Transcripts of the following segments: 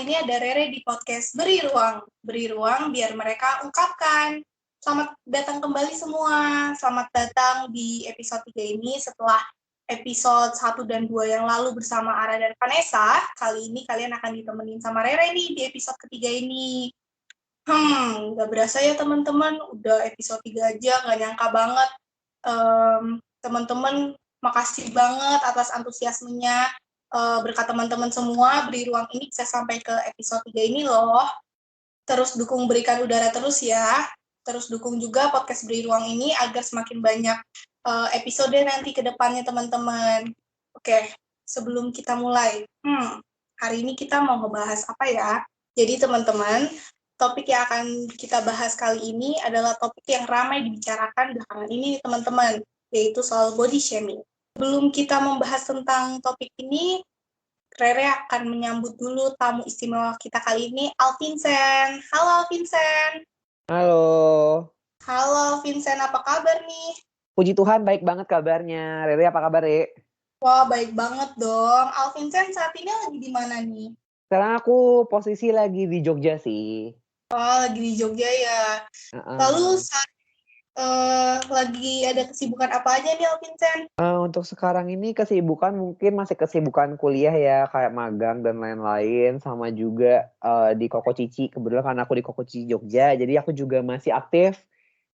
kali ini ada Rere di podcast Beri Ruang. Beri ruang biar mereka ungkapkan. Selamat datang kembali semua. Selamat datang di episode 3 ini setelah episode 1 dan 2 yang lalu bersama Ara dan Vanessa. Kali ini kalian akan ditemenin sama Rere nih di episode ketiga ini. Gak berasa ya teman-teman, udah episode 3 aja, gak nyangka banget. Teman-teman, makasih banget atas antusiasmenya. Berkat teman-teman semua, Beri Ruang ini bisa sampai ke episode 3 ini loh. Terus dukung Berikan Udara terus ya. Terus dukung juga podcast Beri Ruang ini agar semakin banyak episode nanti ke depannya teman-teman. Oke, sebelum kita mulai, hari ini kita mau ngebahas apa ya? Jadi teman-teman, topik yang akan kita bahas kali ini adalah topik yang ramai dibicarakan belakangan ini teman-teman, yaitu soal body shaming. Sebelum kita membahas tentang topik ini, Rere akan menyambut dulu tamu istimewa kita kali ini, Alvincent. Halo Alvincent. Halo. Halo Vincent, apa kabar nih? Puji Tuhan, baik banget kabarnya. Rere, apa kabar, Re? Wah, baik banget dong. Alvincent saat ini lagi di mana nih? Sekarang aku posisi lagi di Jogja sih. Oh, lagi di Jogja ya. Lalu lagi ada kesibukan apa aja nih Alvincent? Untuk sekarang ini kesibukan mungkin masih kesibukan kuliah ya, kayak magang dan lain-lain. Sama juga di Koko Cici. Kebetulan karena aku di Koko Cici Jogja, jadi aku juga masih aktif.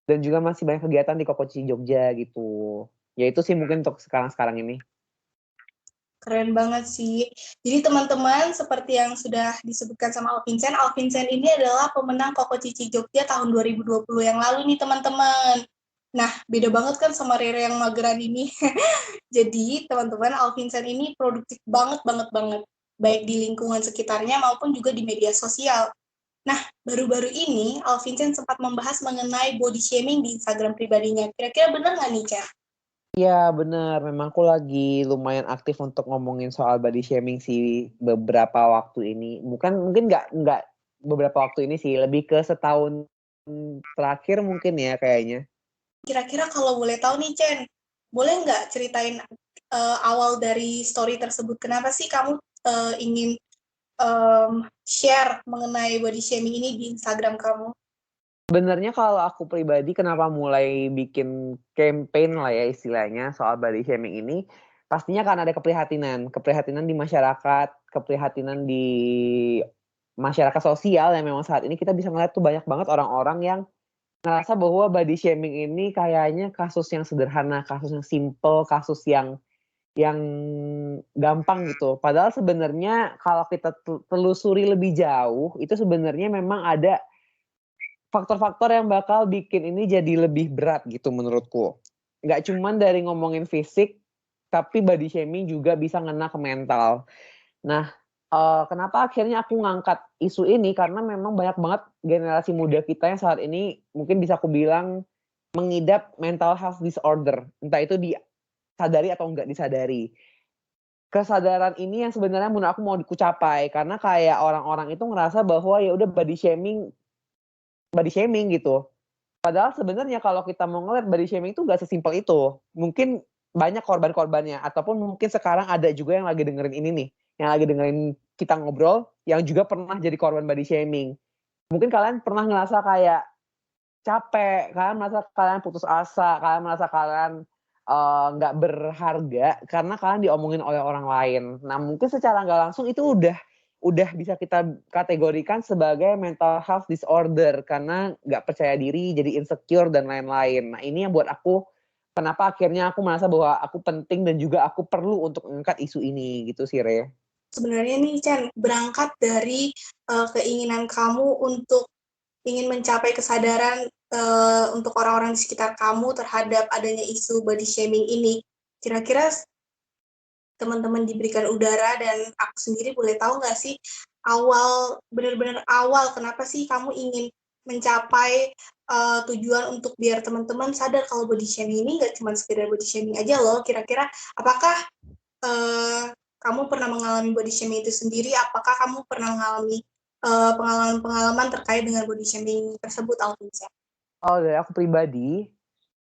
Dan juga masih banyak kegiatan di Koko Cici Jogja gitu. Ya itu sih mungkin untuk sekarang-sekarang ini. Keren banget sih. Jadi teman-teman, seperti yang sudah disebutkan sama Alvincent ini adalah pemenang Koko Cici Jogja tahun 2020 yang lalu nih teman-teman. Nah, beda banget kan sama Rere yang mageran ini. Jadi, teman-teman, Alvincent ini produktif banget. Baik di lingkungan sekitarnya maupun juga di media sosial. Nah, baru-baru ini Alvincent sempat membahas mengenai body shaming di Instagram pribadinya. Kira-kira benar nggak nih, Cah? Iya bener, memang aku lagi lumayan aktif untuk ngomongin soal body shaming sih beberapa waktu ini. Mungkin nggak beberapa waktu ini sih, lebih ke setahun terakhir mungkin ya kayaknya. Kira-kira kalau boleh tahu nih, Chen, boleh nggak ceritain awal dari story tersebut? Kenapa sih kamu ingin share mengenai body shaming ini di Instagram kamu? Sebenarnya kalau aku pribadi kenapa mulai bikin campaign lah ya istilahnya soal body shaming ini, pastinya karena ada keprihatinan di masyarakat, keprihatinan di masyarakat sosial yang memang saat ini kita bisa ngeliat tuh banyak banget orang-orang yang ngerasa bahwa body shaming ini kayaknya kasus yang sederhana, kasus yang simple, kasus yang gampang gitu. Padahal sebenarnya kalau kita telusuri lebih jauh, itu sebenarnya memang ada faktor-faktor yang bakal bikin ini jadi lebih berat gitu menurutku. Nggak cuman dari ngomongin fisik, tapi body shaming juga bisa ngena ke mental. Nah, kenapa akhirnya aku ngangkat isu ini, karena memang banyak banget generasi muda kita yang saat ini mungkin bisa aku bilang mengidap mental health disorder. Entah itu disadari atau enggak disadari. Kesadaran ini yang sebenarnya menurut aku mau dikucapai, karena kayak orang-orang itu ngerasa bahwa ya udah body shaming gitu. Padahal sebenarnya kalau kita mau ngeliat body shaming itu nggak sesimpel itu. Mungkin banyak korban-korbannya, ataupun mungkin sekarang ada juga yang lagi dengerin ini nih, yang lagi dengerin kita ngobrol, yang juga pernah jadi korban body shaming. Mungkin kalian pernah ngerasa kayak capek, kalian merasa kalian putus asa, kalian merasa kalian nggak berharga karena kalian diomongin oleh orang lain. Nah mungkin secara nggak langsung itu udah bisa kita kategorikan sebagai mental health disorder karena nggak percaya diri, jadi insecure dan lain-lain. Nah ini yang buat aku kenapa akhirnya aku merasa bahwa aku penting dan juga aku perlu untuk mengangkat isu ini gitu sih Re. Sebenarnya nih, Chen, berangkat dari keinginan kamu untuk ingin mencapai kesadaran untuk orang-orang di sekitar kamu terhadap adanya isu body shaming ini. Kira-kira teman-teman diberikan udara dan aku sendiri boleh tahu nggak sih benar-benar awal kenapa sih kamu ingin mencapai tujuan untuk biar teman-teman sadar kalau body shaming ini nggak cuma sekedar body shaming aja loh. Kira-kira apakah kamu pernah mengalami body shaming itu sendiri? Apakah kamu pernah mengalami pengalaman-pengalaman terkait dengan body shaming tersebut, Alvinsa? Oh dari aku pribadi,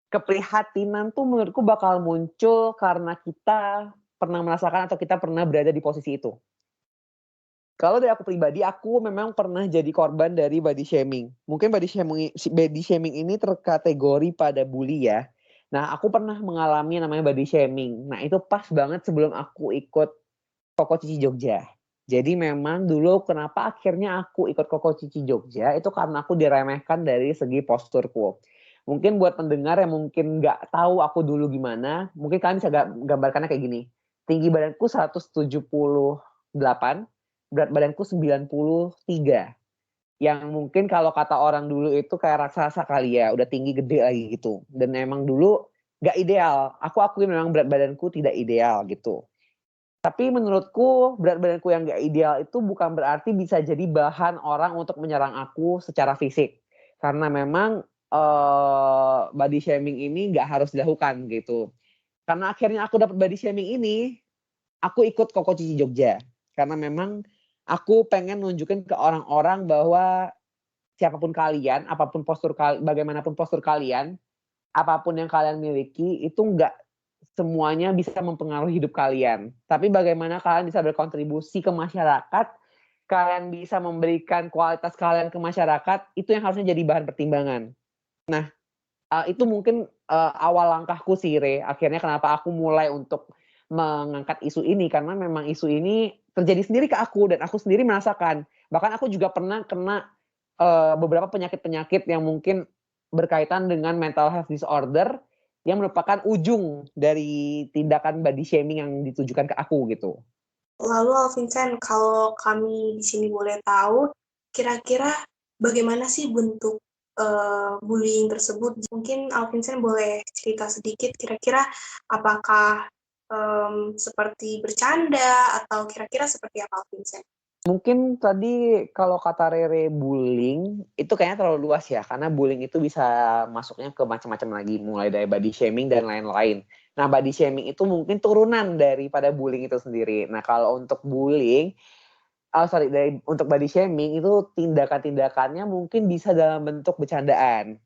keprihatinan tuh menurutku bakal muncul karena kita pernah merasakan atau kita pernah berada di posisi itu. Kalau dari aku pribadi, aku memang pernah jadi korban dari body shaming. Mungkin body shaming ini terkategori pada bully ya. Nah, aku pernah mengalami namanya body shaming. Nah, itu pas banget sebelum aku ikut Koko Cici Jogja. Jadi memang dulu kenapa akhirnya aku ikut Koko Cici Jogja, itu karena aku diremehkan dari segi posturku. Mungkin buat pendengar yang mungkin nggak tahu aku dulu gimana, mungkin kalian bisa gambarkannya kayak gini. Tinggi badanku 178, berat badanku 93. Yang mungkin kalau kata orang dulu itu kayak raksasa kali ya, udah tinggi gede lagi gitu. Dan emang dulu gak ideal. Aku akui memang berat badanku tidak ideal gitu. Tapi menurutku berat badanku yang gak ideal itu bukan berarti bisa jadi bahan orang untuk menyerang aku secara fisik. Karena memang body shaming ini gak harus dilakukan gitu. Karena akhirnya aku dapat body shaming ini, aku ikut Koko Cici Jogja. Karena memang aku pengen nunjukin ke orang-orang bahwa siapapun kalian, apapun bagaimanapun postur kalian, apapun yang kalian miliki, itu nggak semuanya bisa mempengaruhi hidup kalian. Tapi bagaimana kalian bisa berkontribusi ke masyarakat, kalian bisa memberikan kualitas kalian ke masyarakat, itu yang harusnya jadi bahan pertimbangan. Nah, itu mungkin awal langkahku sih, Re. Akhirnya kenapa aku mulai untuk mengangkat isu ini, karena memang isu ini terjadi sendiri ke aku, dan aku sendiri merasakan. Bahkan aku juga pernah kena beberapa penyakit-penyakit yang mungkin berkaitan dengan mental health disorder, yang merupakan ujung dari tindakan body shaming yang ditujukan ke aku gitu. Lalu Alvincent, kalau kami di sini boleh tahu, kira-kira bagaimana sih bentuk bullying tersebut? Mungkin Alvincent boleh cerita sedikit, kira-kira apakah seperti bercanda atau kira-kira seperti apa Alvincent? Mungkin tadi kalau kata Rere bullying, itu kayaknya terlalu luas ya, karena bullying itu bisa masuknya ke macam-macam lagi, mulai dari body shaming dan lain-lain. Nah, body shaming itu mungkin turunan daripada bullying itu sendiri. Nah, kalau untuk bullying, untuk body shaming itu tindakan-tindakannya mungkin bisa dalam bentuk bercandaan.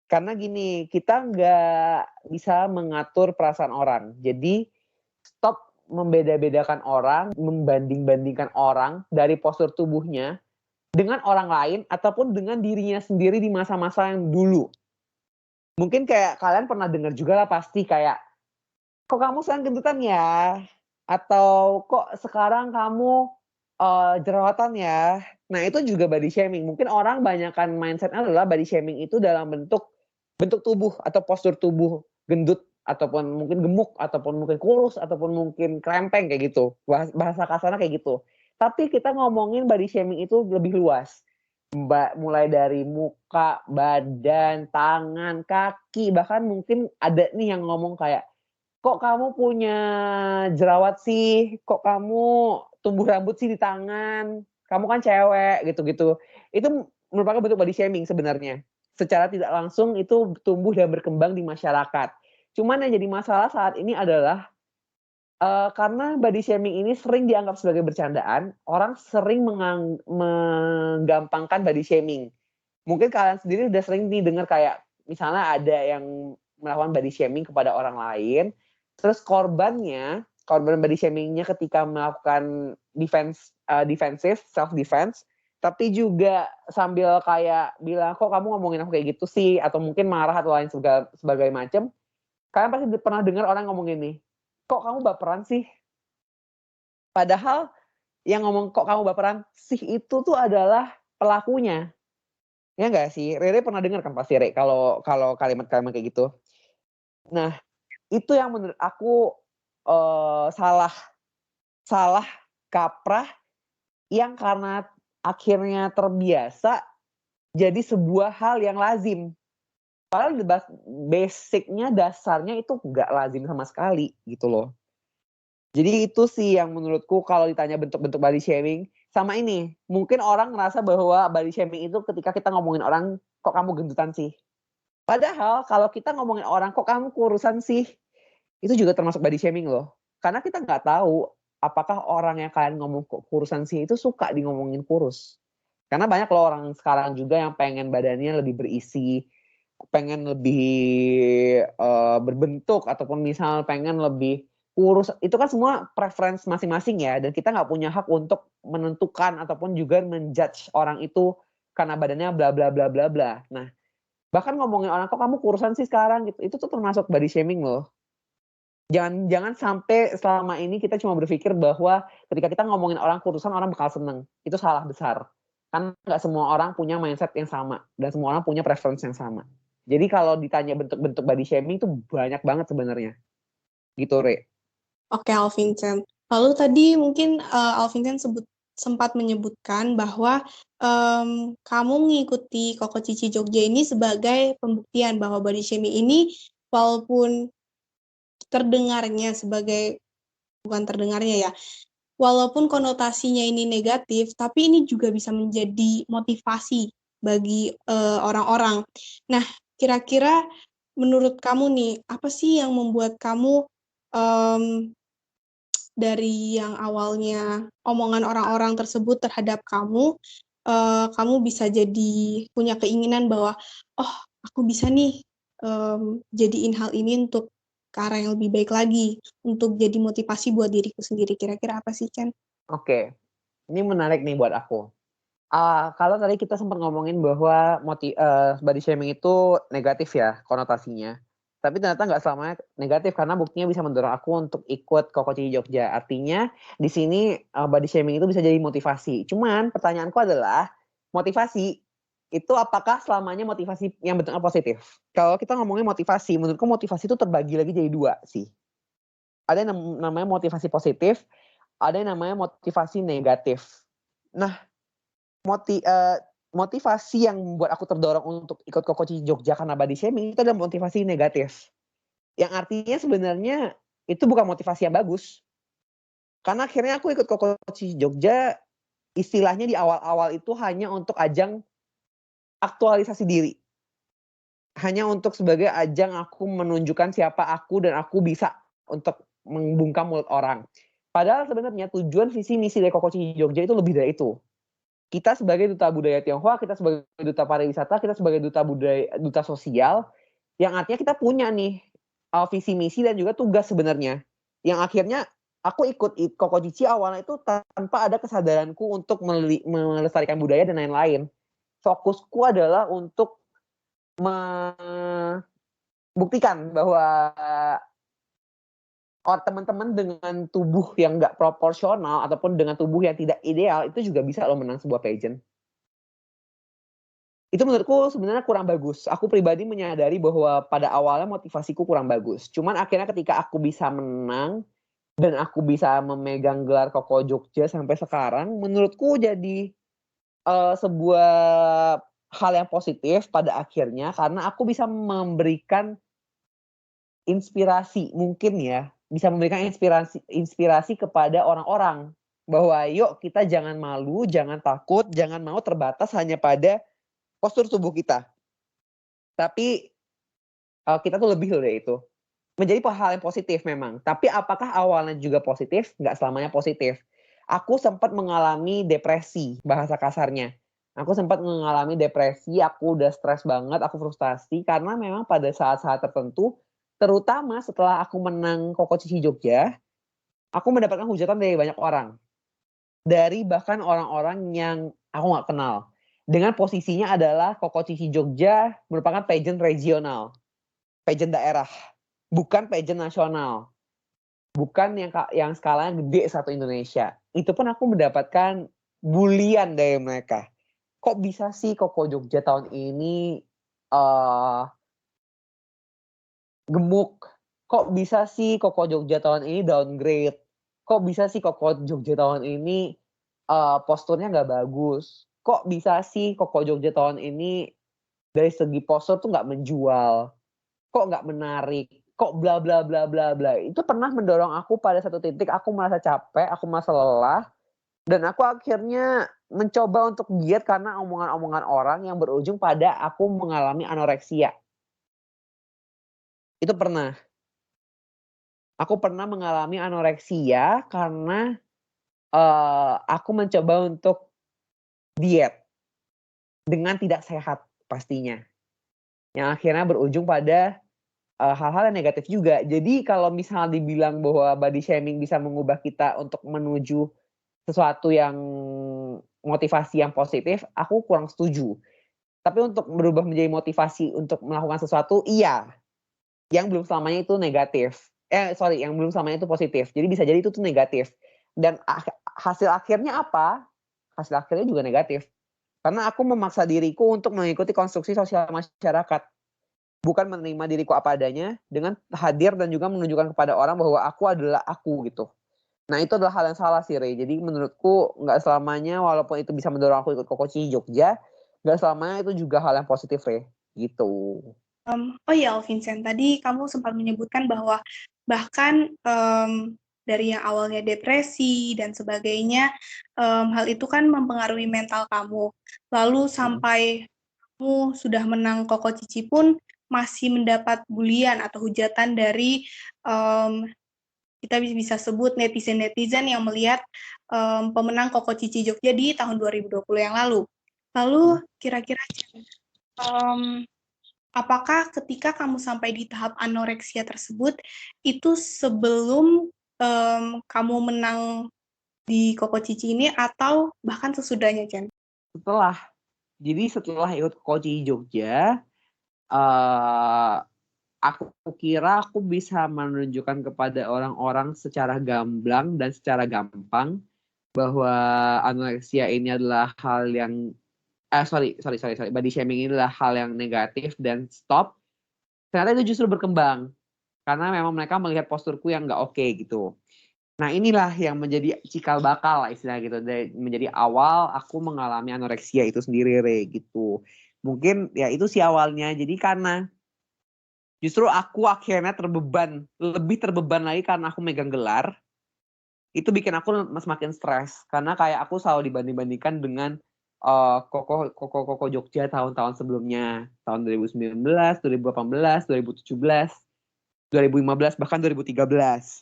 Karena gini, kita nggak bisa mengatur perasaan orang. Jadi, stop membeda-bedakan orang, membanding-bandingkan orang dari postur tubuhnya dengan orang lain ataupun dengan dirinya sendiri di masa-masa yang dulu. Mungkin kayak kalian pernah dengar juga lah pasti kayak, "Kok kamu sekarang gendutan ya?" Atau, "Kok sekarang kamu, jerawatan ya?" Nah, itu juga body shaming. Mungkin orang banyakkan mindset-nya adalah body shaming itu dalam bentuk bentuk tubuh atau postur tubuh, gendut ataupun mungkin gemuk ataupun mungkin kurus ataupun mungkin krempeng kayak gitu. Bahasa kasarnya kayak gitu. Tapi kita ngomongin body shaming itu lebih luas. Mulai dari muka, badan, tangan, kaki, bahkan mungkin ada nih yang ngomong kayak, "Kok kamu punya jerawat sih? Kok kamu tumbuh rambut sih di tangan? Kamu kan cewek," gitu-gitu. Itu merupakan bentuk body shaming sebenarnya. Secara tidak langsung itu tumbuh dan berkembang di masyarakat. Cuman yang jadi masalah saat ini adalah, karena body shaming ini sering dianggap sebagai bercandaan, orang sering menggampangkan body shaming. Mungkin kalian sendiri udah sering nih dengar kayak misalnya ada yang melakukan body shaming kepada orang lain, terus korban body shaming-nya ketika melakukan defensive, self defense, tapi juga sambil kayak bilang, "Kok kamu ngomongin aku kayak gitu sih?" Atau mungkin marah atau lain sebagai macam. Kalian pasti pernah dengar orang ngomong gini, "Kok kamu baperan sih?" Padahal yang ngomong, "Kok kamu baperan sih?" itu tuh adalah pelakunya. Ya nggak sih? Rere pernah dengar kan pasti Re, kalau kalau kalimat-kalimat kayak gitu. Nah, itu yang menurut aku, salah salah kaprah yang karena akhirnya terbiasa jadi sebuah hal yang lazim. Padahal basic-nya, dasarnya itu nggak lazim sama sekali gitu loh. Jadi itu sih yang menurutku kalau ditanya bentuk-bentuk body shaming, sama ini, mungkin orang ngerasa bahwa body shaming itu ketika kita ngomongin orang, "Kok kamu gendutan sih?" Padahal kalau kita ngomongin orang, "Kok kamu kurusan sih?" Itu juga termasuk body shaming loh. Karena kita nggak tahu apakah orang yang kalian ngomong kok kurusan sih itu suka di ngomongin kurus. Karena banyak loh orang sekarang juga yang pengen badannya lebih berisi, pengen lebih, berbentuk ataupun misal pengen lebih kurus, itu kan semua preference masing-masing ya, dan kita nggak punya hak untuk menentukan ataupun juga menjudge orang itu karena badannya bla bla bla bla bla. Nah, bahkan ngomongin orang, kok kamu kurusan sih sekarang gitu, itu tuh termasuk body shaming loh. Jangan sampai selama ini kita cuma berpikir bahwa ketika kita ngomongin orang kurusan orang bakal seneng. Itu salah besar. Kan nggak semua orang punya mindset yang sama dan semua orang punya preference yang sama. Jadi kalau ditanya bentuk-bentuk body shaming itu banyak banget sebenarnya. Gitu, Re. Oke, Alvincent. Lalu tadi mungkin Alvincent sempat menyebutkan bahwa kamu mengikuti Koko Cici Jogja ini sebagai pembuktian bahwa body shaming ini walaupun terdengarnya sebagai, bukan terdengarnya ya, walaupun konotasinya ini negatif, tapi ini juga bisa menjadi motivasi bagi orang-orang. Nah, kira-kira menurut kamu nih, apa sih yang membuat kamu dari yang awalnya omongan orang-orang tersebut terhadap kamu, kamu bisa jadi punya keinginan bahwa, oh aku bisa nih jadiin hal ini untuk ke arah yang lebih baik lagi, untuk jadi motivasi buat diriku sendiri. Kira-kira apa sih, Chen? Oke, ini menarik nih buat aku. Kalau tadi kita sempat ngomongin bahwa body shaming itu negatif ya konotasinya. Tapi ternyata nggak selamanya negatif karena buktinya bisa mendorong aku untuk ikut Koko Cici Jogja. Artinya di sini body shaming itu bisa jadi motivasi. Cuman pertanyaanku adalah motivasi itu apakah selamanya motivasi yang bentuknya positif? Kalau kita ngomongin motivasi, menurutku motivasi itu terbagi lagi jadi dua sih. Ada yang namanya motivasi positif, ada yang namanya motivasi negatif. Nah, motivasi yang membuat aku terdorong untuk ikut Koko Cici Jogja karena body shaming itu adalah motivasi negatif. Yang artinya sebenarnya itu bukan motivasi yang bagus. Karena akhirnya aku ikut Koko Cici Jogja istilahnya di awal-awal itu hanya untuk ajang aktualisasi diri. Hanya untuk sebagai ajang aku menunjukkan siapa aku dan aku bisa untuk membungkam mulut orang. Padahal sebenarnya tujuan visi misi dari Koko Cici Jogja itu lebih dari itu. Kita sebagai duta budaya Tionghoa, kita sebagai duta pariwisata, kita sebagai duta budaya, duta sosial, yang artinya kita punya nih visi misi dan juga tugas sebenarnya. Yang akhirnya aku ikut Koko Cici awalnya itu tanpa ada kesadaranku untuk melestarikan budaya dan lain-lain. Fokusku adalah untuk membuktikan bahwa teman-teman dengan tubuh yang nggak proporsional ataupun dengan tubuh yang tidak ideal itu juga bisa loh menang sebuah pageant. Itu menurutku sebenarnya kurang bagus. Aku pribadi menyadari bahwa pada awalnya motivasiku kurang bagus. Cuman akhirnya ketika aku bisa menang dan aku bisa memegang gelar Koko Jogja sampai sekarang, menurutku jadi sebuah hal yang positif pada akhirnya karena aku bisa memberikan inspirasi mungkin ya, bisa memberikan inspirasi kepada orang-orang bahwa yuk kita jangan malu, jangan takut, jangan mau terbatas hanya pada postur tubuh kita. Tapi kita tuh lebih dari itu. Menjadi hal yang positif memang. Tapi apakah awalnya juga positif? Nggak selamanya positif. Aku sempat mengalami depresi, bahasa kasarnya. Aku sempat mengalami depresi, aku udah stres banget, aku frustasi. Karena memang pada saat-saat tertentu, terutama setelah aku menang Koko Cici Jogja, aku mendapatkan hujatan dari banyak orang. Dari bahkan orang-orang yang aku nggak kenal. Dengan posisinya adalah Koko Cici Jogja merupakan pageant regional. Pageant daerah. Bukan pageant nasional. Bukan yang skalanya gede satu Indonesia. Itu pun aku mendapatkan bulian dari mereka. Kok bisa sih Koko Jogja tahun ini gemuk? Kok bisa sih Koko Jogja tahun ini downgrade? Kok bisa sih Koko Jogja tahun ini posturnya nggak bagus? Kok bisa sih Koko Jogja tahun ini dari segi postur tuh nggak menjual? Kok nggak menarik? Kok bla bla bla bla bla. Itu pernah mendorong aku pada satu titik aku merasa capek, aku merasa lelah, dan aku akhirnya mencoba untuk diet karena omongan-omongan orang yang berujung pada aku mengalami anoreksia. Itu pernah. Aku pernah mengalami anoreksia karena aku mencoba untuk diet dengan tidak sehat pastinya. Yang akhirnya berujung pada hal-hal yang negatif juga. Jadi kalau misalnya dibilang bahwa body shaming bisa mengubah kita untuk menuju sesuatu yang motivasi yang positif, aku kurang setuju. Tapi untuk berubah menjadi motivasi untuk melakukan sesuatu, iya. Yang belum selamanya itu negatif. Yang belum selamanya itu positif. Jadi bisa jadi itu tuh negatif. Dan hasil akhirnya apa? Hasil akhirnya juga negatif. Karena aku memaksa diriku untuk mengikuti konstruksi sosial masyarakat. Bukan menerima diriku apa adanya dengan hadir dan juga menunjukkan kepada orang bahwa aku adalah aku gitu. Nah itu adalah hal yang salah sih Rey. Jadi menurutku nggak selamanya walaupun itu bisa mendorong aku ikut Koko Cici Jogja, nggak selamanya itu juga hal yang positif Rey. Gitu. Oh iya, Vincent, tadi kamu sempat menyebutkan bahwa bahkan dari yang awalnya depresi dan sebagainya, hal itu kan mempengaruhi mental kamu. Lalu sampai kamu sudah menang Koko Cici pun masih mendapat bulian atau hujatan dari kita bisa sebut netizen-netizen yang melihat pemenang Koko Cici Jogja di tahun 2020 yang lalu. Lalu kira-kira apakah ketika kamu sampai di tahap anoreksia tersebut, itu sebelum kamu menang di Koko Cici ini atau bahkan sesudahnya, Chen? Setelah ikut Koko Cici Jogja, aku kira aku bisa menunjukkan kepada orang-orang secara gamblang dan secara gampang bahwa anoreksia ini adalah hal yang body shaming ini adalah hal yang negatif dan stop. Ternyata itu justru berkembang karena memang mereka melihat posturku yang nggak oke gitu. Nah inilah yang menjadi cikal bakal istilahnya gitu, menjadi awal aku mengalami anoreksia itu sendiri Re gitu. Mungkin ya itu sih awalnya. Jadi karena justru aku akhirnya lebih terbeban lagi karena aku megang gelar. Itu bikin aku semakin stres karena kayak aku selalu dibanding-bandingkan dengan Koko Jogja tahun-tahun sebelumnya, tahun 2019, 2018, 2017, 2015 bahkan 2013.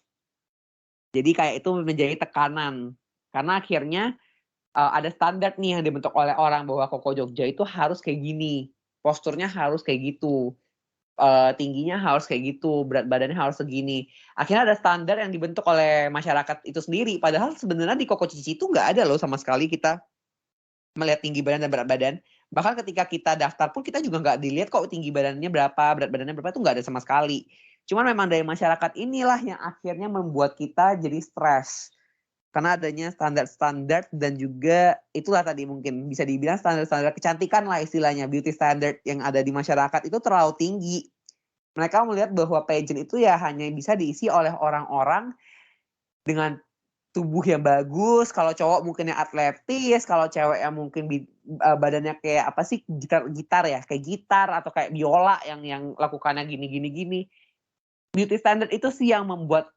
Jadi kayak itu menjadi tekanan karena akhirnya ada standar nih yang dibentuk oleh orang bahwa Koko Jogja itu harus kayak gini, posturnya harus kayak gitu, tingginya harus kayak gitu, berat badannya harus segini. Akhirnya ada standar yang dibentuk oleh masyarakat itu sendiri. Padahal sebenarnya di Koko Cici itu nggak ada loh sama sekali kita melihat tinggi badan dan berat badan. Bahkan ketika kita daftar pun kita juga nggak dilihat kok tinggi badannya berapa, berat badannya berapa, itu nggak ada sama sekali. Cuman memang dari masyarakat inilah yang akhirnya membuat kita jadi stres. Karena adanya standar-standar dan juga itulah tadi mungkin bisa dibilang standar-standar kecantikan lah istilahnya, beauty standard yang ada di masyarakat itu terlalu tinggi. Mereka melihat bahwa pageant itu ya hanya bisa diisi oleh orang-orang dengan tubuh yang bagus, kalau cowok mungkin yang atletis, kalau cewek yang mungkin badannya kayak apa sih, gitar ya, kayak gitar atau kayak biola yang lakukannya gini. Beauty standard itu sih yang membuat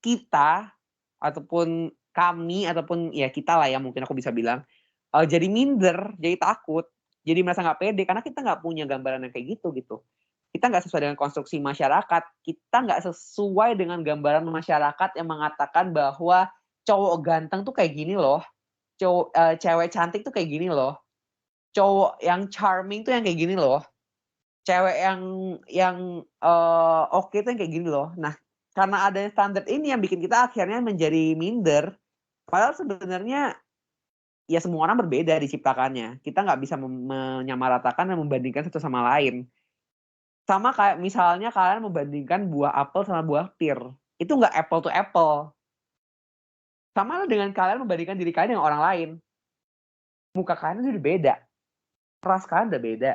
kita ataupun kami ataupun ya kita lah ya mungkin aku bisa bilang jadi minder, jadi takut, jadi merasa nggak pede karena kita nggak punya gambaran yang kayak gitu. Kita nggak sesuai dengan konstruksi masyarakat, kita nggak sesuai dengan gambaran masyarakat yang mengatakan bahwa cowok ganteng tuh kayak gini loh, cewek cantik tuh kayak gini loh, cowok yang charming tuh yang kayak gini loh, cewek yang oke tuh yang kayak gini loh. Nah, karena ada standar ini yang bikin kita akhirnya menjadi minder. Padahal sebenarnya ya semua orang berbeda diciptakannya. Kita nggak bisa menyamaratakan dan membandingkan satu sama lain. Sama kayak misalnya kalian membandingkan buah apel sama buah pir. Itu nggak apple to apple. Sama dengan kalian membandingkan diri kalian dengan orang lain. Muka kalian udah beda. Ras kalian udah beda.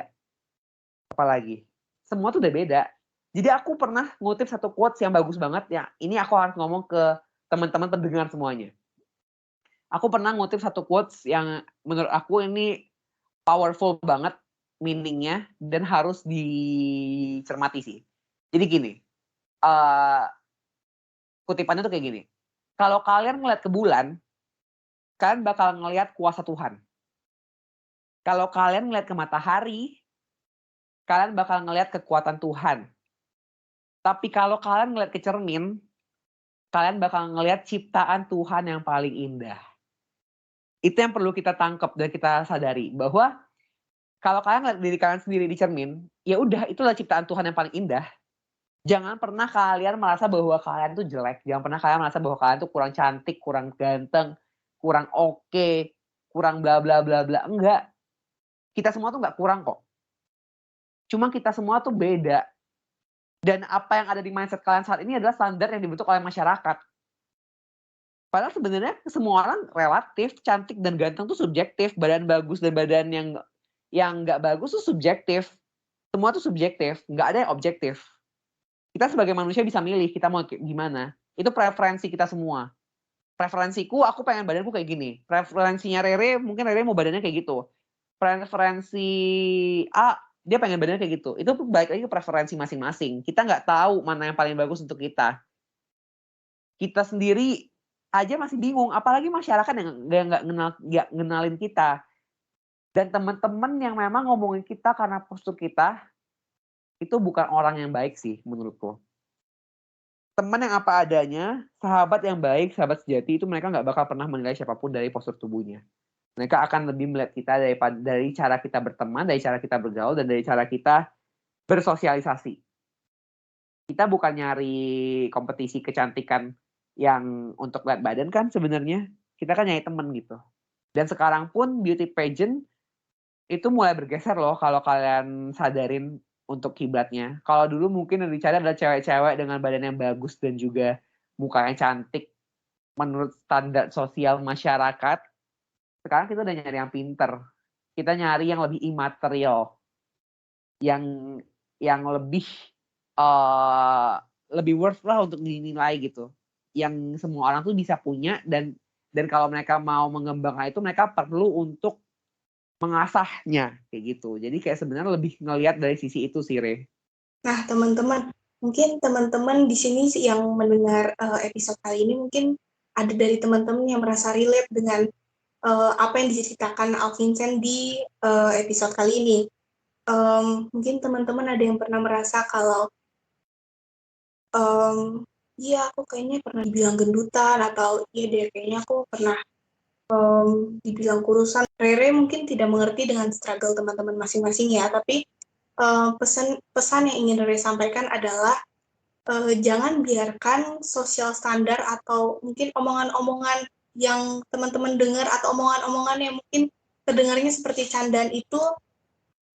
Apalagi. Semua tuh udah beda. Jadi aku pernah ngutip satu quotes yang bagus banget ya. Ini aku harus ngomong ke teman-teman pendengar semuanya. Aku pernah ngutip satu quotes yang menurut aku ini powerful banget meaningnya dan harus dicermati sih. Jadi gini, kutipannya tuh kayak gini. Kalau kalian ngeliat ke bulan, kalian bakal ngeliat kuasa Tuhan. Kalau kalian ngeliat ke matahari, kalian bakal ngeliat kekuatan Tuhan. Tapi kalau kalian ngeliat ke cermin, kalian bakal ngeliat ciptaan Tuhan yang paling indah. Itu yang perlu kita tangkap dan kita sadari bahwa kalau kalian ngeliat diri kalian sendiri di cermin, ya udah itulah ciptaan Tuhan yang paling indah. Jangan pernah kalian merasa bahwa kalian tuh jelek. Jangan pernah kalian merasa bahwa kalian tuh kurang cantik, kurang ganteng, kurang oke, kurang bla bla bla bla. Enggak. Kita semua tuh nggak kurang kok. Cuma kita semua tuh beda. Dan apa yang ada di mindset kalian saat ini adalah standar yang dibentuk oleh masyarakat. Padahal sebenarnya semua orang relatif, cantik dan ganteng tuh subjektif. Badan bagus dan badan yang nggak bagus tuh subjektif. Semua tuh subjektif, nggak ada yang objektif. Kita sebagai manusia bisa milih kita mau gimana. Itu preferensi kita semua. Preferensiku, aku pengen badanku kayak gini. Preferensinya Rere, mungkin Rere mau badannya kayak gitu. Preferensi A, dia pengen badannya kayak gitu. Itu balik lagi ke preferensi masing-masing. Kita nggak tahu mana yang paling bagus untuk kita. Kita sendiri aja masih bingung, apalagi masyarakat yang nggak ngenalin kita. Dan teman-teman yang memang ngomongin kita karena postur kita, itu bukan orang yang baik sih menurutku. Teman yang apa adanya, sahabat yang baik, sahabat sejati itu mereka nggak bakal pernah menilai siapapun dari postur tubuhnya. Mereka akan lebih melihat kita dari cara kita berteman, dari cara kita bergaul, dan dari cara kita bersosialisasi. Kita bukan nyari kompetisi kecantikan yang untuk lihat badan kan sebenarnya. Kita kan nyari temen gitu. Dan sekarang pun beauty pageant itu mulai bergeser loh kalau kalian sadarin untuk kiblatnya. Kalau dulu mungkin yang dicari adalah cewek-cewek dengan badan yang bagus dan juga mukanya cantik menurut standar sosial masyarakat. Sekarang kita udah nyari yang pinter. Kita nyari yang lebih imaterial. Yang lebih worth lah untuk dinilai gitu. Yang semua orang tuh bisa punya dan kalau mereka mau mengembangkan itu mereka perlu untuk mengasahnya kayak gitu. Jadi kayak sebenarnya lebih ngelihat dari sisi itu sih, Re. Nah, teman-teman, mungkin teman-teman di sini yang mendengar episode kali ini mungkin ada dari teman-teman yang merasa relate dengan apa yang diceritakan Alvincent di episode kali ini. Mungkin teman-teman ada yang pernah merasa kalau iya aku kayaknya pernah dibilang gendutan atau iya deh kayaknya aku pernah dibilang kurusan. Rere mungkin tidak mengerti dengan struggle teman-teman masing-masing ya, tapi pesan yang ingin Rere sampaikan adalah jangan biarkan sosial standar atau mungkin omongan-omongan yang teman-teman dengar atau omongan-omongan yang mungkin terdengarnya seperti candaan itu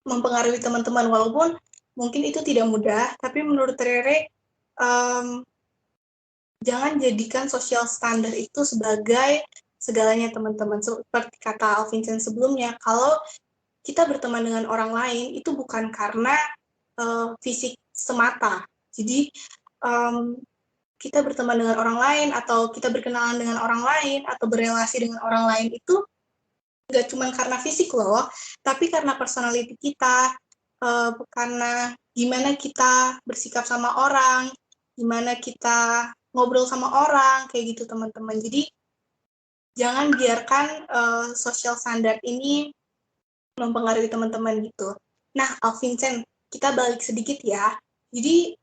mempengaruhi teman-teman, walaupun mungkin itu tidak mudah, tapi menurut Rere jangan jadikan sosial standar itu sebagai segalanya teman-teman. Seperti kata Alvincent sebelumnya, kalau kita berteman dengan orang lain itu bukan karena fisik semata. Jadi kita berteman dengan orang lain atau kita berkenalan dengan orang lain atau berrelasi dengan orang lain itu nggak cuma karena fisik loh, tapi karena personality kita, karena gimana kita bersikap sama orang, gimana kita ngobrol sama orang, kayak gitu teman-teman. Jadi jangan biarkan social standard ini mempengaruhi teman-teman gitu. Nah, Alvincent, kita balik sedikit ya. Jadi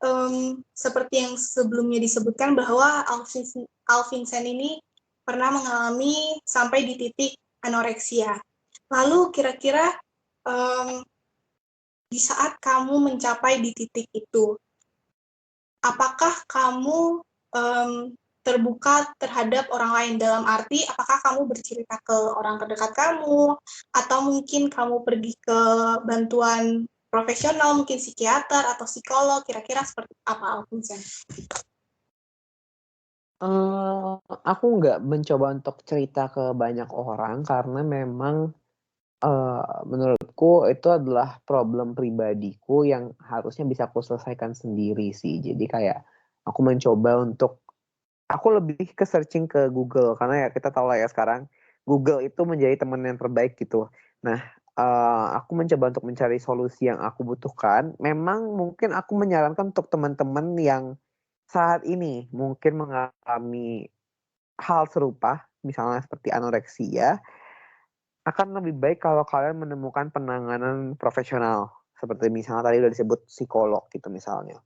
seperti yang sebelumnya disebutkan bahwa Alvincent ini pernah mengalami sampai di titik anoreksia. Lalu kira-kira di saat kamu mencapai di titik itu, apakah kamu terbuka terhadap orang lain, dalam arti apakah kamu bercerita ke orang terdekat kamu atau mungkin kamu pergi ke bantuan profesional, mungkin psikiater atau psikolog, kira-kira seperti apa Alvincent? Aku nggak mencoba untuk cerita ke banyak orang karena memang menurutku itu adalah problem pribadiku yang harusnya bisa aku selesaikan sendiri sih. Jadi kayak aku mencoba untuk aku lebih ke searching ke Google karena ya kita tahu lah ya sekarang Google itu menjadi teman yang terbaik gitu. Nah, aku mencoba untuk mencari solusi yang aku butuhkan. Memang mungkin aku menyarankan untuk teman-teman yang saat ini mungkin mengalami hal serupa, misalnya seperti anoreksia, akan lebih baik kalau kalian menemukan penanganan profesional. Seperti misalnya tadi udah disebut psikolog gitu misalnya.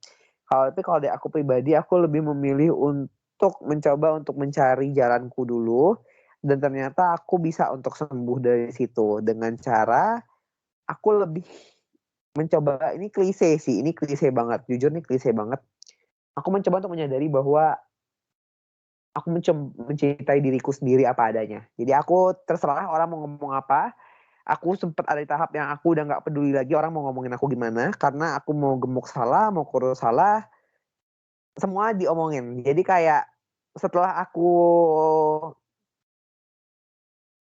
Kalau dari aku pribadi, aku lebih memilih untuk mencoba untuk mencari jalanku dulu. Dan ternyata aku bisa untuk sembuh dari situ. Dengan cara aku lebih mencoba, ini klise sih, ini klise banget. Jujur nih klise banget. aku mencoba untuk menyadari bahwa aku mencintai diriku sendiri apa adanya. Jadi aku terserah orang mau ngomong apa. Aku sempet ada di tahap yang aku udah nggak peduli lagi orang mau ngomongin aku gimana, karena aku mau gemuk salah, mau kurus salah, semua diomongin. Jadi kayak setelah aku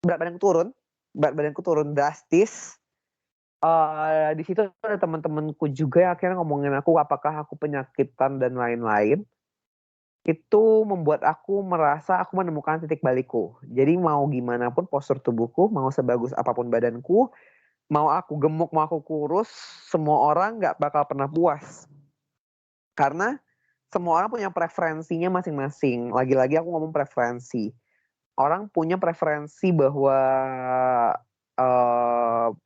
berat badanku turun drastis. Di situ ada teman-temanku juga yang akhirnya ngomongin aku apakah aku penyakitan dan lain-lain. Itu membuat aku merasa aku menemukan titik balikku. Jadi mau gimana pun postur tubuhku, mau sebagus apapun badanku, mau aku gemuk, mau aku kurus, semua orang nggak bakal pernah puas. Karena semua orang punya preferensinya masing-masing. Lagi-lagi aku ngomong preferensi. Orang punya preferensi bahwa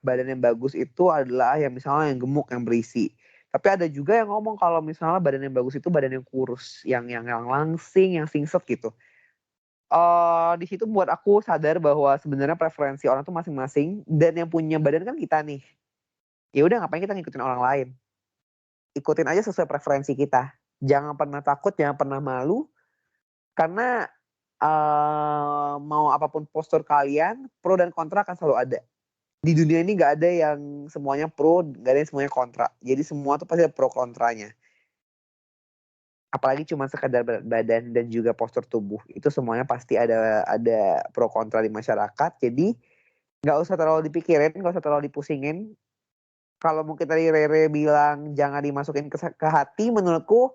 badan yang bagus itu adalah yang misalnya yang gemuk, yang berisi. Tapi ada juga yang ngomong kalau misalnya badan yang bagus itu badan yang kurus, yang langsing, yang singset gitu. Di situ buat aku sadar bahwa sebenarnya preferensi orang tuh masing-masing dan yang punya badan kan kita nih. Ya udah ngapain kita ngikutin orang lain? Ikutin aja sesuai preferensi kita. Jangan pernah takut, jangan pernah malu karena mau apapun postur kalian, pro dan kontra akan selalu ada. Di dunia ini nggak ada yang semuanya pro, nggak ada yang semuanya kontra. Jadi semua tuh pasti ada pro kontranya. Apalagi cuma sekedar berat badan dan juga postur tubuh. Itu semuanya pasti ada pro kontra di masyarakat. Jadi nggak usah terlalu dipikirin, nggak usah terlalu dipusingin. Kalau mungkin tadi Rere bilang jangan dimasukin ke hati, menurutku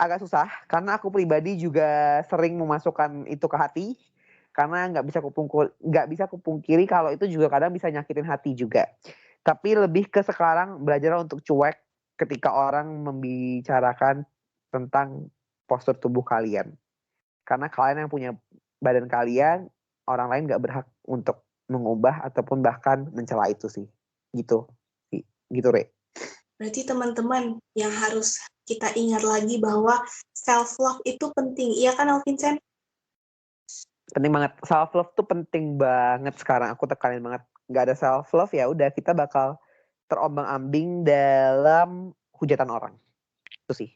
agak susah. Karena aku pribadi juga sering memasukkan itu ke hati. Karena nggak bisa kupungkiri kalau itu juga kadang bisa nyakitin hati juga. Tapi lebih ke sekarang belajar untuk cuek ketika orang membicarakan tentang postur tubuh kalian. Karena kalian yang punya badan kalian, orang lain nggak berhak untuk mengubah ataupun bahkan mencela itu sih. Gitu. Gitu, Re. Berarti teman-teman yang harus kita ingat lagi bahwa self-love itu penting. Iya kan, Alvincent? Penting banget. Self love tuh penting banget sekarang. Aku tekanin banget. Nggak ada self love ya udah kita bakal terombang-ambing dalam hujatan orang. Itu sih.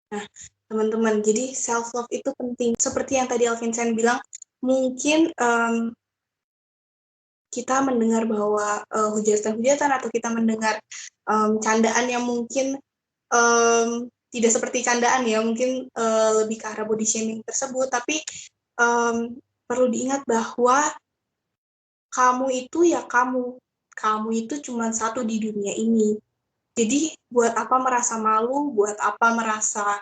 Nah, teman-teman, jadi self-love itu penting. Seperti yang tadi Alvincent bilang, mungkin kita mendengar bahwa hujatan-hujatan atau kita mendengar candaan yang mungkin tidak seperti candaan ya, mungkin lebih ke arah body shaming tersebut, tapi perlu diingat bahwa kamu itu ya kamu itu cuma satu di dunia ini. Jadi buat apa merasa malu, buat apa merasa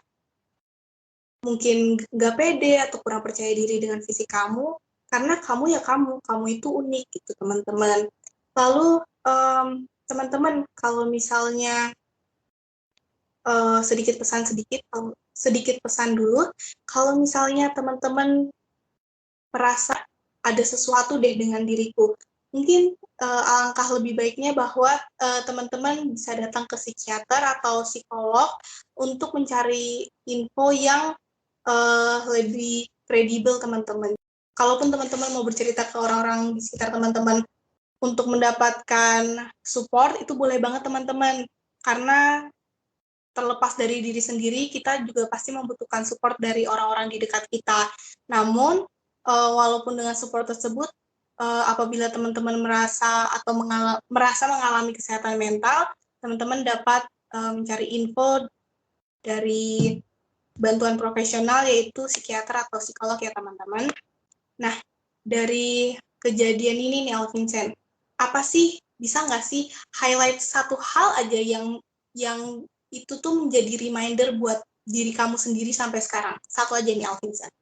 mungkin nggak pede atau kurang percaya diri dengan fisik kamu, karena kamu ya kamu itu unik gitu teman-teman. Lalu teman-teman kalau misalnya sedikit pesan dulu, kalau misalnya teman-teman merasa ada sesuatu deh dengan diriku, mungkin alangkah lebih baiknya bahwa teman-teman bisa datang ke psikiater atau psikolog untuk mencari info yang lebih kredibel teman-teman. Kalaupun teman-teman mau bercerita ke orang-orang di sekitar teman-teman untuk mendapatkan support, itu boleh banget teman-teman. Karena terlepas dari diri sendiri, kita juga pasti membutuhkan support dari orang-orang di dekat kita. Namun, walaupun dengan support tersebut, apabila teman-teman merasa atau merasa mengalami kesehatan mental, teman-teman dapat mencari info dari bantuan profesional, yaitu psikiater atau psikolog ya teman-teman. Nah, dari kejadian ini nih Alvincent, apa sih, bisa nggak sih highlight satu hal aja yang itu tuh menjadi reminder buat diri kamu sendiri sampai sekarang? Satu aja nih Alvincent.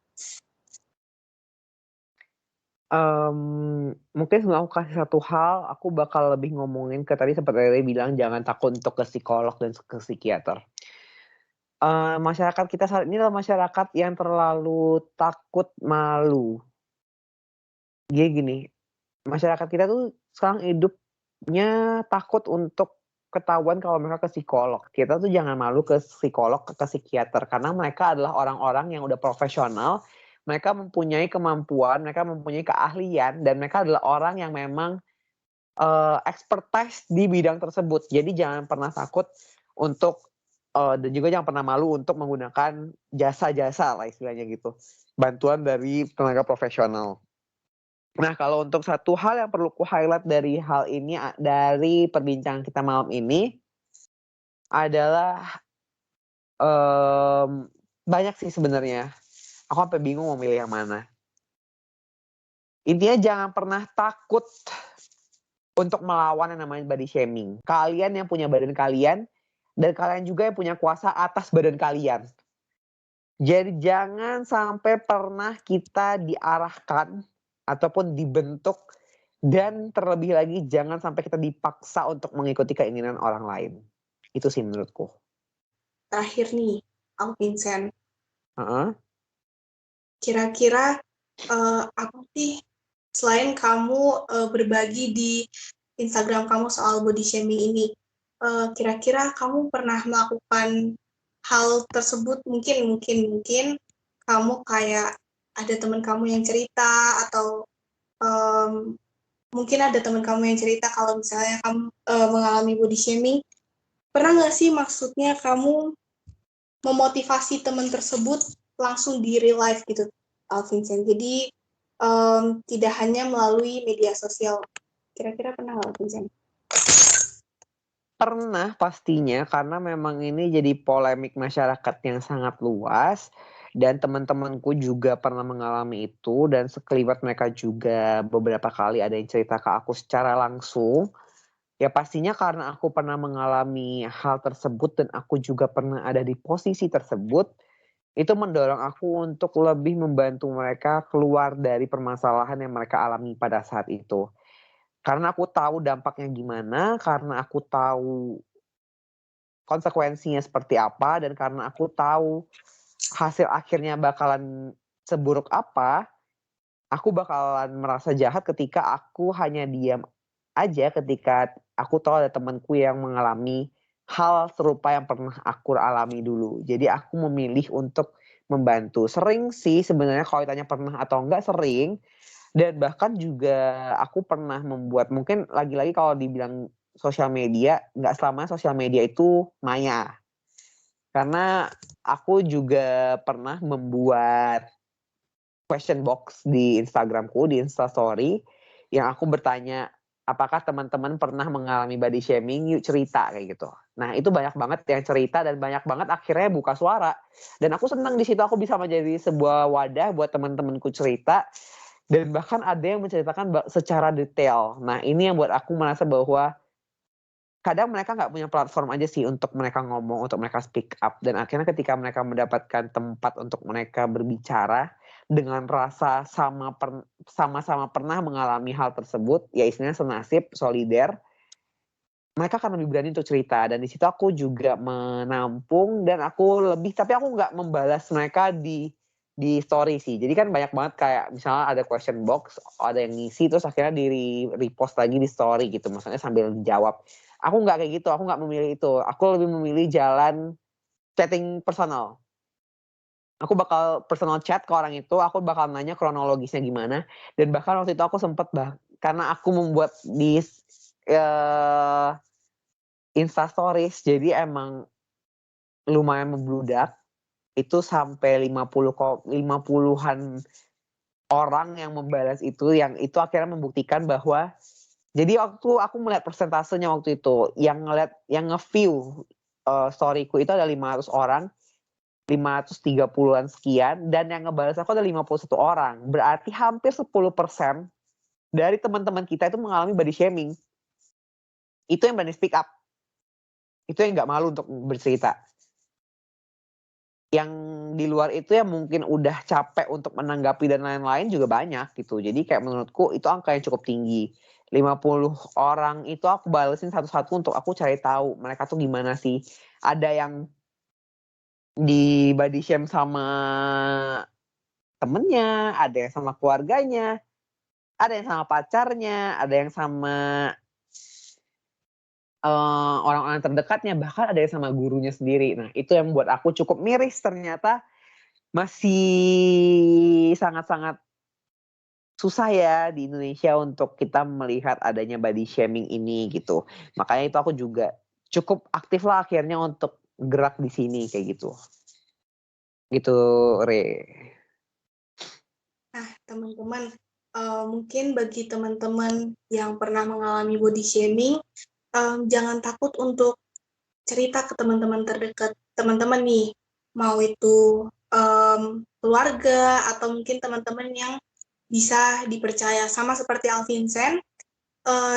Mungkin sebelum aku kasih satu hal, aku bakal lebih ngomongin ke tadi seperti Rere bilang jangan takut untuk ke psikolog dan ke psikiater. Masyarakat kita saat ini adalah masyarakat yang terlalu takut malu. Jadi gini, masyarakat kita tuh sekarang hidupnya takut untuk ketahuan kalau mereka ke psikolog. Kita tuh jangan malu ke psikolog, ke psikiater karena mereka adalah orang-orang yang udah profesional, mereka mempunyai kemampuan, mereka mempunyai keahlian dan mereka adalah orang yang memang expertise di bidang tersebut. Jadi jangan pernah takut untuk dan juga jangan pernah malu untuk menggunakan jasa-jasa lah istilahnya gitu. Bantuan dari tenaga profesional. Nah, kalau untuk satu hal yang perlu ku-highlight dari hal ini, dari perbincangan kita malam ini, adalah banyak sih sebenarnya. Aku sampai bingung mau milih yang mana. Intinya jangan pernah takut untuk melawan yang namanya body shaming. Kalian yang punya badan kalian, dan kalian juga yang punya kuasa atas badan kalian. Jadi jangan sampai pernah kita diarahkan ataupun dibentuk, dan terlebih lagi jangan sampai kita dipaksa untuk mengikuti keinginan orang lain. Itu sih menurutku. Terakhir nih, Vincent. Uh-uh. Kira-kira apa sih, selain kamu berbagi di Instagram kamu soal body shaming ini, kira-kira kamu pernah melakukan hal tersebut? Mungkin kamu kayak ada teman kamu yang cerita, atau mungkin ada teman kamu yang cerita kalau misalnya kamu mengalami body shaming. Pernah nggak sih maksudnya kamu memotivasi teman tersebut langsung di real life gitu, Vincent? Jadi tidak hanya melalui media sosial. Kira-kira pernah nggak, Vincent? Pernah pastinya, karena memang ini jadi polemik masyarakat yang sangat luas, dan teman-temanku juga pernah mengalami itu, dan sekelibat mereka juga beberapa kali ada yang cerita ke aku secara langsung. Ya pastinya karena aku pernah mengalami hal tersebut dan aku juga pernah ada di posisi tersebut, itu mendorong aku untuk lebih membantu mereka keluar dari permasalahan yang mereka alami pada saat itu. Karena aku tahu dampaknya gimana, karena aku tahu konsekuensinya seperti apa, dan karena aku tahu hasil akhirnya bakalan seburuk apa, aku bakalan merasa jahat ketika aku hanya diam aja ketika aku tahu ada temanku yang mengalami hal serupa yang pernah aku alami dulu. Jadi aku memilih untuk membantu. Sering sih sebenarnya, kalau ditanya pernah atau enggak, sering. Dan bahkan juga aku pernah membuat, mungkin lagi-lagi kalau dibilang sosial media, nggak selamanya sosial media itu maya. Karena aku juga pernah membuat question box di Instagramku, di Instastory, yang aku bertanya, apakah teman-teman pernah mengalami body shaming? Yuk cerita, kayak gitu. Nah, itu banyak banget yang cerita dan banyak banget akhirnya buka suara. Dan aku senang di situ aku bisa menjadi sebuah wadah buat teman-temanku cerita, dan bahkan ada yang menceritakan secara detail. Nah, ini yang buat aku merasa bahwa kadang mereka nggak punya platform aja sih untuk mereka ngomong, untuk mereka speak up. Dan akhirnya ketika mereka mendapatkan tempat untuk mereka berbicara dengan rasa sama-sama pernah mengalami hal tersebut, ya istilahnya senasib, solider, mereka akan lebih berani untuk cerita. Dan di situ aku juga menampung, dan aku tapi aku nggak membalas mereka di story sih. Jadi kan banyak banget kayak misalnya ada question box, ada yang ngisi terus akhirnya di repost lagi di story gitu, maksudnya sambil dijawab. Aku nggak kayak gitu, aku nggak memilih itu. Aku lebih memilih jalan chatting personal. Aku bakal personal chat ke orang itu, aku bakal nanya kronologisnya gimana, dan bahkan waktu itu aku sempet karena aku membuat di Insta Stories, jadi emang lumayan membludak, itu sampai 50-an orang yang membalas itu, yang itu akhirnya membuktikan bahwa, jadi waktu aku melihat persentasenya waktu itu, yang nge-view storyku itu ada 500 orang, 530-an sekian, dan yang ngebalas aku ada 51 orang. Berarti hampir 10% dari teman-teman kita itu mengalami body shaming. Itu yang berani speak up. Itu yang nggak malu untuk bercerita. Yang di luar itu yang mungkin udah capek untuk menanggapi dan lain-lain juga banyak gitu. Jadi kayak menurutku itu angka yang cukup tinggi. 50 orang itu aku balesin satu-satu untuk aku cari tahu mereka tuh gimana sih. Ada yang di body shame sama temennya, ada yang sama keluarganya, ada yang sama pacarnya, ada yang sama orang-orang terdekatnya, bahkan ada yang sama gurunya sendiri. Nah, itu yang membuat aku cukup miris, ternyata masih sangat-sangat susah ya di Indonesia untuk kita melihat adanya body shaming ini gitu. Makanya itu aku juga cukup aktif lah akhirnya untuk gerak di sini kayak gitu. Gitu, Re. Nah, teman-teman, mungkin bagi teman-teman yang pernah mengalami body shaming, jangan takut untuk cerita ke teman-teman terdekat teman-teman nih, mau itu keluarga atau mungkin teman-teman yang bisa dipercaya. Sama seperti Alvincent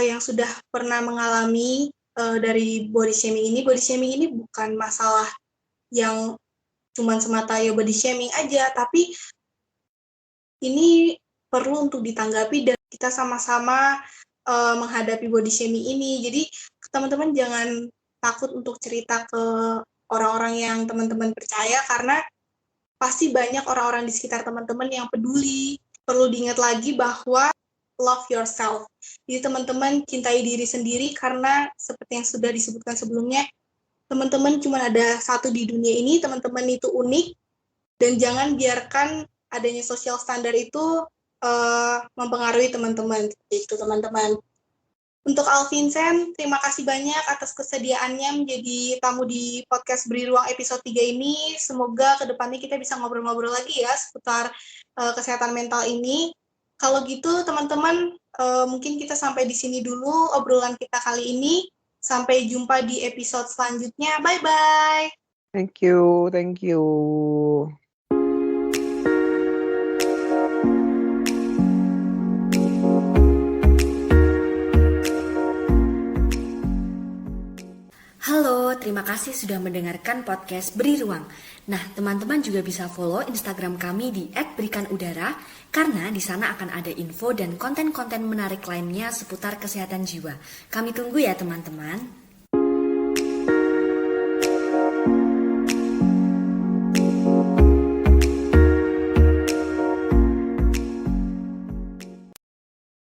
yang sudah pernah mengalami dari body shaming ini. Body shaming ini bukan masalah yang cuman semata ya body shaming aja, tapi ini perlu untuk ditanggapi dan kita sama-sama menghadapi body shaming ini. Jadi teman-teman jangan takut untuk cerita ke orang-orang yang teman-teman percaya, karena pasti banyak orang-orang di sekitar teman-teman yang peduli. Perlu diingat lagi bahwa love yourself. Jadi teman-teman cintai diri sendiri, karena seperti yang sudah disebutkan sebelumnya, teman-teman cuma ada satu di dunia ini, teman-teman itu unik, dan jangan biarkan adanya social standar itu mempengaruhi teman-teman. Itu teman-teman. Untuk Alvincent, terima kasih banyak atas kesediaannya menjadi tamu di podcast Beri Ruang episode 3 ini. Semoga kedepannya kita bisa ngobrol-ngobrol lagi ya seputar kesehatan mental ini. Kalau gitu teman-teman, mungkin kita sampai di sini dulu obrolan kita kali ini. Sampai jumpa di episode selanjutnya. Bye-bye. Thank you, thank you. Halo, terima kasih sudah mendengarkan podcast Beri Ruang. Nah, teman-teman juga bisa follow Instagram kami di @berikanudara karena di sana akan ada info dan konten-konten menarik lainnya seputar kesehatan jiwa. Kami tunggu ya, teman-teman.